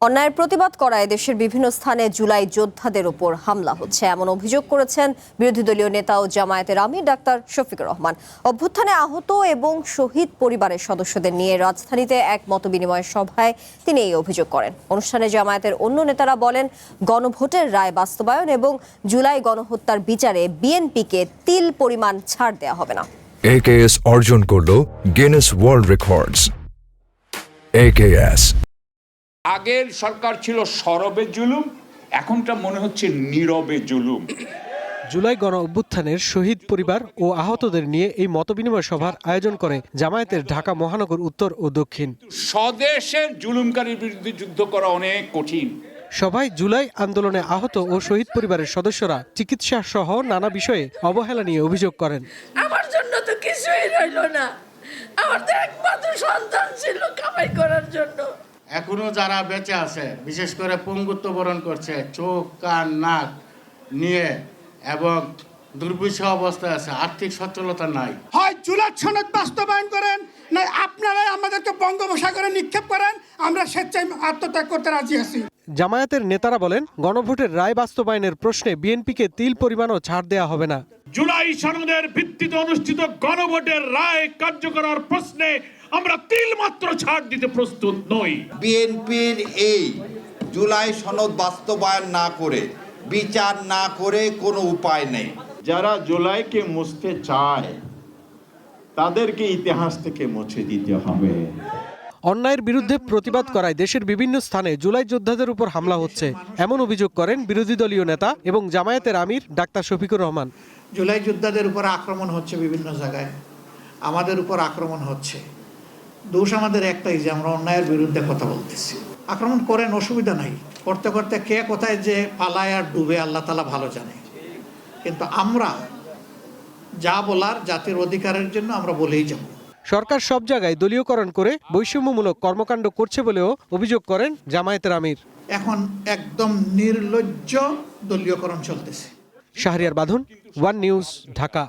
অন্যায়ের প্রতিবাদ করায় দেশের বিভিন্ন স্থানে জুলাই যোদ্ধাদের উপর হামলা হচ্ছে এমন অভিযোগ করেছেন বিরোধী দলীয় নেতা ও জামায়াতের আমির ডাক্তার শফিকুর রহমান। অভ্যুত্থানে আহত এবং শহীদ পরিবারের সদস্যদের নিয়ে রাজধানীতে এক মতবিনিময় সভায় তিনি এই অভিযোগ করেন। অনুষ্ঠানে জামায়াতের অন্য নেতারা বলেন, গণভোটের রায় বাস্তবায়ন এবং জুলাই গণহত্যার বিচারে বিএনপিকে তিল পরিমাণ ছাড় দেওয়া হবে না। AKS অর্জন করল গিনেস ওয়ার্ল্ড রেকর্ডস। AKS আগের সরকার ছিল সরবে জুলুম, এখনটা মনে হচ্ছে নীরবে জুলুম। জুলাই গণ অভ্যুত্থানের শহীদ পরিবার ও আহতদের নিয়ে এই মতবিনিময় সভার আয়োজন করে জামায়াতের ঢাকা মহানগর উত্তর ও দক্ষিণ। স্বদেশের জুলুমকারীর বিরুদ্ধে যুদ্ধ করা অনেক কঠিন। সভায় জুলাই আন্দোলনে আহত ও শহীদ পরিবারের সদস্যরা চিকিৎসা সহ নানা বিষয়ে অবহেলা নিয়ে অভিযোগ করেন। আমার জন্য তো কিছুই রইল না, আমার তো একমাত্র সন্তান ছিল কামাই করার জন্য। এখনো যারা বেঁচে আছে, বিশেষ করে পঙ্গুত্ব বরণ করছে, চোখ কান নাক নিয়ে এবং দুর্বিষহ অবস্থায় আছে, আর্থিক সচ্ছলতা নাই। হয় জুলাই সনদ বাস্তবায়ন করেন, না আপনারাই আমাদেরকে বঙ্গোপসাগরে নিক্ষেপ করেন, আমরা স্বেচ্ছায় আত্মত্যাগ করতে রাজি আছি। জামায়াতের নেতারা বলেন, গণভোটের রায় বাস্তবায়নের প্রশ্নে বিএনপিকে তিল পরিমাণও ছাড় দেওয়া হবে না। জুলাই সনদের ভিত্তিতে অনুষ্ঠিত গণভোটের রায় কার্যকর প্রশ্নে আমরা তিল মাত্র ছাড় দিতে প্রস্তুত নই। বিএনপির এই জুলাই সনদ বাস্তবায়ন না করে, বিচার না করে কোনো উপায় নেই। যারা জুলাইকে মুছতে চায় তাদেরকে ইতিহাস থেকে মুছে দিতে হবে। অন্যায়ের বিরুদ্ধে প্রতিবাদ করায় দেশের বিভিন্ন স্থানে জুলাই যোদ্ধাদের উপর হামলা হচ্ছে এমন অভিযোগ করেন বিরোধী দলীয় নেতা এবং জামায়াতের আমির ডাক্তার শফিকুর রহমান। জুলাই যোদ্ধাদের উপর আক্রমণ হচ্ছে বিভিন্ন জায়গায়, আমাদের উপর আক্রমণ হচ্ছে। দোষ আমাদের একটাই যে আমরা অন্যায়ের বিরুদ্ধে কথা বলতেছি। আক্রমণ করেন, অসুবিধা নাই, করতে করতে কে কোথায় যে পালায় আর ডুবে আল্লাহ তাআলা ভালো জানে। কিন্তু আমরা যা বলার জাতির অধিকারের জন্য আমরা বলেই যাব। সরকার সব জায়গায় দলীয়করণ করে বৈষম্যমূলক কর্মকাণ্ড করছে বলেও অভিযোগ করেন জামায়াতের আমির। এখন একদম নির্লজ্জ দলীয়করণ চলতেছে। শাহরিয়ার বাঁধন, ওয়ান নিউজ, ঢাকা।